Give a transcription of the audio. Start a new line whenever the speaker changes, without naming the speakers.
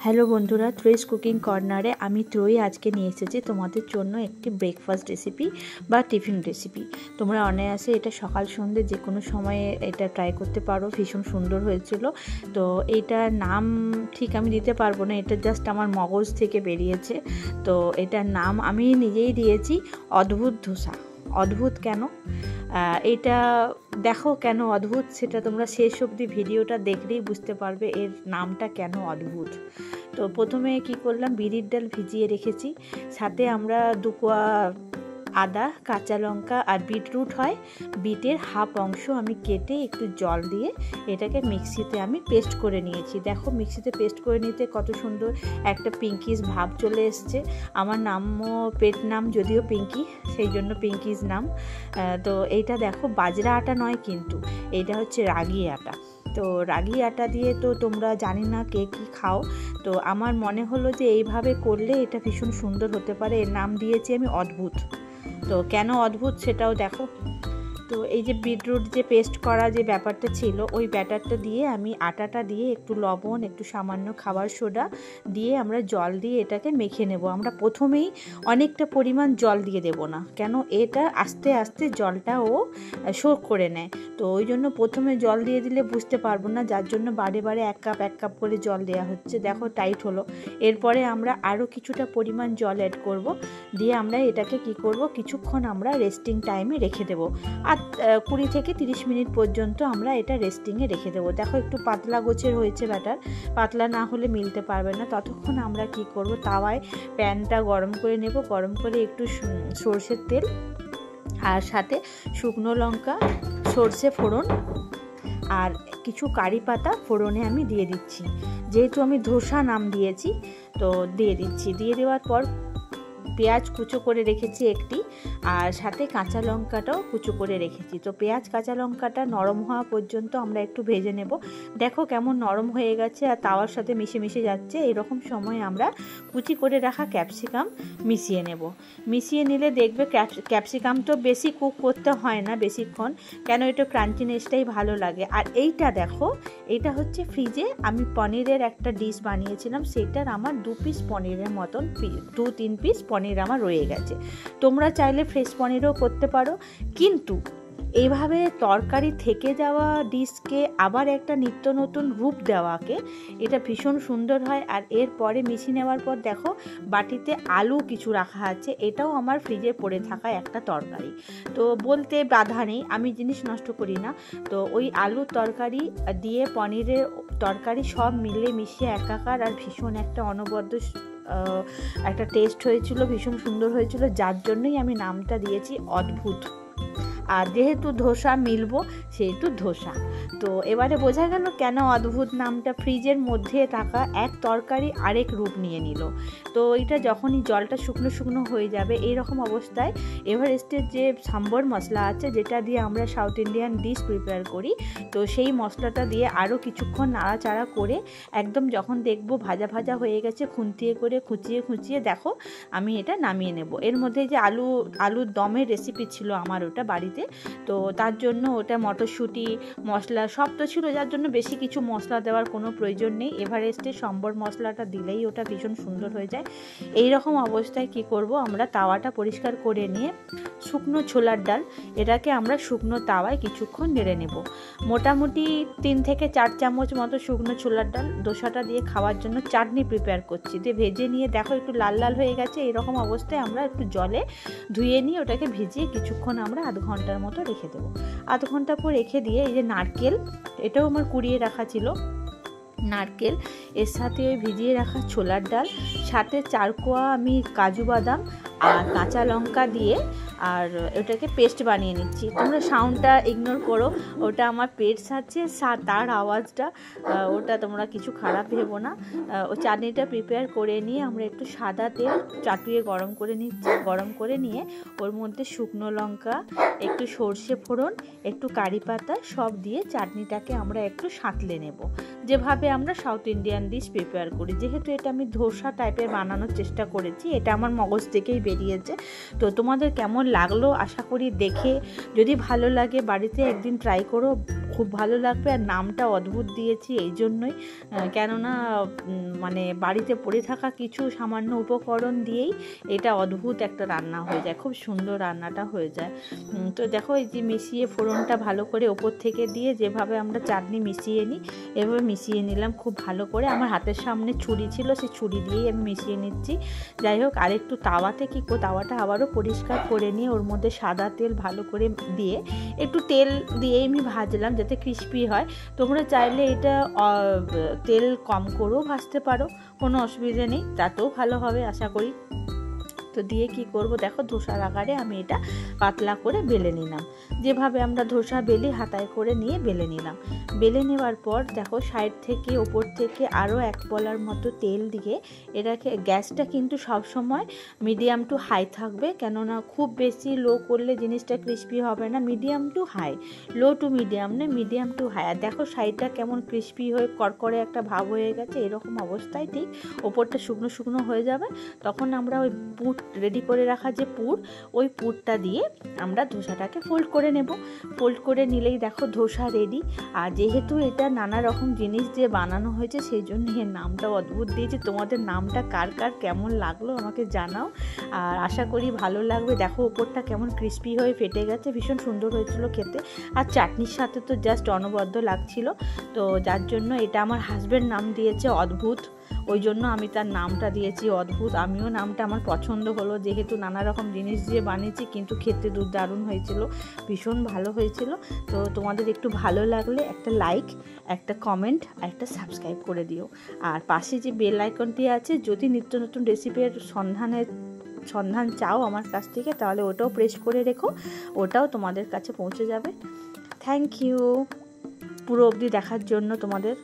Hello বন্ধুরা, ত্রয়ীস cooking কর্নারে আমি ত্রয়ী আজকে নিয়ে এসেছি তোমাদের জন্য একটি ব্রেকফাস্ট রেসিপি বা টিফিন রেসিপি। তোমরা অনায়াসে এটা সকাল সন্ধ্যে যে কোনো সময়ে এটা ট্রাই করতে পারো। ভীষণ সুন্দর হয়েছিল। তো এইটার নাম ঠিক আমি দিতে পারবো না, এটা জাস্ট আমার মগজ থেকে বেরিয়েছে। তো এটার নাম আমি নিজেই দিয়েছি অদ্ভুত ধোসা। অদ্ভুত কেন এটা দেখো, কেন অদ্ভুত সেটা তোমরা শেষ অবধি ভিডিওটা দেখলেই বুঝতে পারবে এর নামটা কেন অদ্ভুত। তো প্রথমে কি করলাম, বিরির ডাল ভিজিয়ে রেখেছি, সাথে আমরা 2 কোয়া আদা, কাঁচা লঙ্কা আর বিটরুট হয়, বিটের হাফ অংশ আমি কেটে একটু জল দিয়ে এটাকে মিক্সিতে আমি পেস্ট করে নিয়েছি। দেখো মিক্সিতে পেস্ট করে নিতে কত সুন্দর একটা পিঙ্কিশ ভাব চলে এসছে। আমার নামও পেট নাম যদিও পিঙ্কি, সেই জন্য পিঙ্কিশ নাম। তো এইটা দেখো বাজরা আটা নয়, কিন্তু এইটা হচ্ছে রাগি আটা। তো রাগি আটা দিয়ে তো তোমরা জানি না কে কী খাও, তো আমার মনে হলো যে এইভাবে করলে এটা ভীষণ সুন্দর হতে পারে। এর নাম দিয়েছি আমি অদ্ভুত। তো কেন অদ্ভুত সেটাও দেখো। তো এই যে বিটরুট যে পেস্ট করা যে ব্যাপারটা ছিল, ওই ব্যাটারটা দিয়ে আমি আটাটা দিয়ে একটু লবণ, একটু সামান্য খাবার সোডা দিয়ে আমরা জল দিয়ে এটাকে মেখে নেব। আমরা প্রথমেই অনেকটা পরিমাণ জল দিয়ে দেব না, কেন এটা আস্তে আস্তে জলটা ও শোক করে নেয়। তো ওই জন্য প্রথমে জল দিয়ে দিলে বুঝতে পারবো না, যার জন্য বারে বারে এক কাপ করে জল দেওয়া হচ্ছে। দেখো টাইট হলো। এরপরে আমরা আরও কিছুটা পরিমাণ জল অ্যাড করব, দিয়ে আমরা এটাকে কি করব, কিছুক্ষণ আমরা রেস্টিং টাইমে রেখে দেবো। আর 20 থেকে 30 মিনিট পর্যন্ত আমরা এটা রেস্টিংয়ে রেখে দেবো। দেখো একটু পাতলা গোছের হয়েছে ব্যাটার, পাতলা না হলে মিলতে পারবে না। ততক্ষণ আমরা কি করব, তাওয়ায় প্যানটা গরম করে নেব, গরম করে একটু সরষের তেল আর সাথে শুকনো লঙ্কা, সরষে ফোড়ন আর কিছু কারি পাতা ফোড়নে আমি দিয়ে দিচ্ছি। যেহেতু আমি ধোসা নাম দিয়েছি, তো দিয়ে দিচ্ছি। দিয়ে দেওয়ার পর পেঁয়াজ কুচো করে রেখেছি একটি, আর সাথে কাঁচা লঙ্কাটাও কুচো করে রেখেছি। তো পেঁয়াজ কাঁচা লঙ্কাটা নরম হওয়া পর্যন্ত আমরা একটু ভেজে নেব। দেখো কেমন নরম হয়ে গেছে আর তাওয়ার সাথে মিশে যাচ্ছে। এরকম সময় আমরা কুচি করে রাখা ক্যাপসিকাম মিশিয়ে নেব। মিশিয়ে নিলে দেখবে ক্যাপসিকাম তো বেশি কুক করতে হয় না বেশিক্ষণ, কেন এটা ক্রাঞ্চিনেসটাই ভালো লাগে। আর এইটা দেখো, এইটা হচ্ছে ফ্রিজে আমি পনিরের একটা ডিশ বানিয়েছিলাম, সেটার আমার 2 পিস পনিরের মতন 2-3 পিস পনির আমার রয়ে গেছে। তোমরা চাইলে ফ্রেশ পনিরও করতে পারো, কিন্তু এইভাবে তরকারি থেকে যাওয়া ডিশকে আবার একটা নিত্য নতুন রূপ দেওয়াকে এটা ভীষণ সুন্দর হয়। আর এরপরে মিশিয়ে নেওয়ার পর দেখো বাটিতে আলু কিছু রাখা আছে, এটাও আমার ফ্রিজে পড়ে থাকা একটা তরকারি। তো বলতে বাধা নেই, আমি জিনিস নষ্ট করি না। তো ওই আলুর তরকারি দিয়ে পনিরের তরকারি সব মিলে মিশিয়ে একাকার, আর ভীষণ একটা অনবদ্য একটা টেস্ট হয়েছিল, ভীষণ সুন্দর হয়েছিল, যার জন্যই আমি নামটা দিয়েছি অদ্ভুত। আর যেহেতু ধোসা মিলবো সেহেতু ধোসা। তো এবারে বোঝা গেল কেন অদ্ভুত নামটা। ফ্রিজের মধ্যে থাকা এক তরকারি আরেক রূপ নিয়ে নিল। তো এটা যখনই জলটা শুকনো শুকনো হয়ে যাবে, এইরকম অবস্থায় এভারেস্টের যে সাম্বর মশলা আছে, যেটা দিয়ে আমরা সাউথ ইন্ডিয়ান ডিশ প্রিপেয়ার করি, তো সেই মশলাটা দিয়ে আরও কিছুক্ষণ নাড়াচাড়া করে একদম যখন দেখবো ভাজা ভাজা হয়ে গেছে, খুঁচিয়ে দেখো আমি এটা নামিয়ে নেব। এর মধ্যে যে আলুর দমের রেসিপি ছিল আমার ওটা বাড়িতে, তো তার জন্য ওটা মটরশুঁটি মশলা সব তো ছিল, যার জন্য বেশি কিছু মশলা দেওয়ার কোনো প্রয়োজন নেই। এভারেস্টের সম্বর মশলাটা দিলেই ওটা ভীষণ সুন্দর হয়ে যায়। এই রকম অবস্থায় কি করব, আমরা তাওয়াটা পরিষ্কার করে নিয়ে শুকনো ছোলার ডাল, এটাকে আমরা শুকনো তাওয়ায় কিছুক্ষণ নেড়ে নেব। মোটামুটি 3 থেকে 4 চামচ মতো শুকনো ছোলার ডাল ধোসাটা দিয়ে খাওয়ার জন্য চাটনি প্রিপেয়ার করছি। দিয়ে ভেজে নিয়ে দেখো একটু লাল লাল হয়ে গেছে। এরকম অবস্থায় আমরা একটু জলে ধুয়ে নিয়ে ওটাকে ভিজিয়ে কিছুক্ষণ আমরা আধ ঘন্টার মতো রেখে দেবো। আধ ঘন্টা পর রেখে দিয়ে এই যে নারকেল, এটাও আমার কুড়িয়ে রাখা ছিল, নারকেল এর সাথে ওই ভিজিয়ে রাখা ছোলার ডাল, সাথে 4 কোয়া আমি কাজু বাদাম আর কাঁচা লঙ্কা দিয়ে আর ওটাকে পেস্ট বানিয়ে নিচ্ছি। তোমরা সাউন্ডটা ইগনোর করো, ওটা আমার পেট সাচ্ছে তার আওয়াজটা, ওটা তোমরা কিছু খারাপ ভেবো না। ও চাটনিটা প্রিপেয়ার করে নিয়ে আমরা একটু সাদা তেল চাটুয়ে গরম করে নিচ্ছি। গরম করে নিয়ে ওর মধ্যে শুকনো লঙ্কা, একটু সর্ষে ফোড়ন, একটু কারি পাতা সব দিয়ে চাটনিটাকে আমরা একটু সাঁতলে নেব, যেভাবে আমরা সাউথ ইন্ডিয়ান ডিশ প্রিপেয়ার করি। যেহেতু এটা আমি ধোসা টাইপের বানানোর চেষ্টা করেছি, এটা আমার মগজ থেকেই বেরিয়েছে। তো তোমাদের কেমন লাগলো আশা করি দেখে, যদি ভালো লাগে বাড়িতে একদিন ট্রাই করো, খুব ভালো লাগবে। আর নামটা অদ্ভুত দিয়েছি এই জন্যই, কেননা মানে বাড়িতে পড়ে থাকা কিছু সামান্য উপকরণ দিয়েই এটা অদ্ভুত একটা রান্না হয়ে যায়, খুব সুন্দর রান্নাটা হয়ে যায়। তো দেখো এই যে মিশিয়ে ফোড়নটা ভালো করে ওপর থেকে দিয়ে যেভাবে আমরা চাটনি মিশিয়ে নিই এভাবে মিশিয়ে নিলাম খুব ভালো করে। আমার হাতের সামনে ছুরি ছিল, সেই ছুরি দিয়েই আমি মিশিয়ে নিচ্ছি। যাই হোক, আরেকটু তাওয়াতে তাওয়াটা আবারও পরিষ্কার করে নিয়ে ওর মধ্যে সাদা তেল ভালো করে দিয়ে একটু তেল দিয়ে আমি ভাজলাম যাতে ক্রিস্পি হয়। তোমরা চাইলে এটা তেল কম করেও ভাজতে পারো, কোনো অসুবিধা নেই, তাতেও ভালো হবে আশা করি। তো দিয়ে কি করব, দেখো ধোসার আকারে আমি এটা পাতলা করে বেলে নিলাম, যেভাবে আমরা ধোসা বেলি হাতায় করে নিয়ে বেলে নিলাম। বেলে নেওয়ার পর দেখো সাইড থেকে ওপর থেকে আরও 1 বলার মতো তেল দিয়ে এটাকে, গ্যাসটা কিন্তু সব সময় মিডিয়াম টু হাই থাকবে, কেননা খুব বেশি লো করলে জিনিসটা ক্রিস্পি হবে না। Medium to high, low to medium না, মিডিয়াম টু হাই। আর দেখো সাইডটা কেমন ক্রিস্পি হয়ে করকরে একটা ভাব হয়ে গেছে, এরকম অবস্থায় ঠিক ওপরটা শুকনো শুকনো হয়ে যাবে, তখন আমরা ওই পুর রেডি করে রাখা যে পুর, ওই পুরটা দিয়ে আমরা ধোসাটাকে ফোল্ড করে নেব। ফোল্ড করে নিলেই দেখো ধোসা রেডি। আর যেহেতু এটা নানা রকম জিনিস দিয়ে বানানো হয়েছে সেই জন্য এর নামটা অদ্ভুত দিয়েছে। তোমাদের নামটা কার কার কেমন লাগলো আমাকে জানাও, আর আশা করি ভালো লাগবে। দেখো ওপরটা কেমন ক্রিস্পি হয়ে ফেটে গেছে, ভীষণ সুন্দর হয়েছিল খেতে। আর চাটনির সাথে তো জাস্ট অনবদ্য লাগছিল। তো যার জন্য এটা আমার হাজব্যান্ড নাম দিয়েছে অদ্ভুত, ওই জন্য আমি তার নামটা দিয়েছি অদ্ভুত। আমিও নামটা আমার পছন্দ হলো, যেহেতু নানা রকম জিনিস দিয়ে বানিয়েছি, কিন্তু খেতে দারুণ হয়েছিল, ভীষণ ভালো হয়েছিল। তো তোমাদের একটু ভালো লাগলে একটা লাইক, একটা কমেন্ট, একটা সাবস্ক্রাইব করে দিও। আর পাশে যে বেল আইকনটি আছে, যদি নিত্য নতুন রেসিপির সন্ধান চাও আমার কাছ থেকে, তাহলে ওটাও প্রেস করে রেখো, ওটাও তোমাদের কাছে পৌঁছে যাবে। থ্যাংক ইউ পুরো অবধি দেখার জন্য তোমাদের।